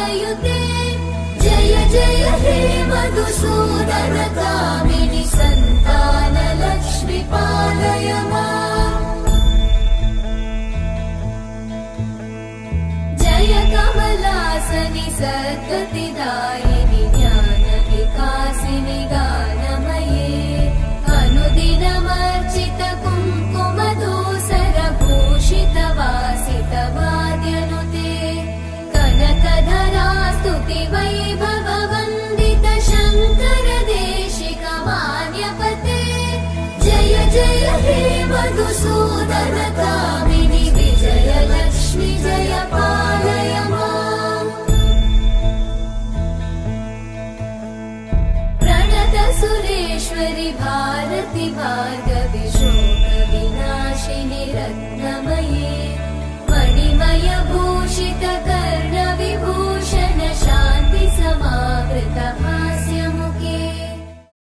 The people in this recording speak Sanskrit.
कालयुते जय जय हे मधुसूदन कामिनि सन्तान लक्ष्मी पालय माम् जय कमलासनि सद्गतिदायिनि ज्ञान विकासिनि गानमये अनुदिनमर्चित कुङ्कुमधूसर भूषित वासित वाद्यनुते कनकधरा स्तुति वैभव वन्दित शङ्कर देशिक मान्यपते जय जय हे मधुसूदन कामिनि विजय लक्ष्मी जय पालय माम् प्रणत सुरेश्वरि भारति भार्गवि शोक विनाशिनि रत्नमये मणिमय भूषित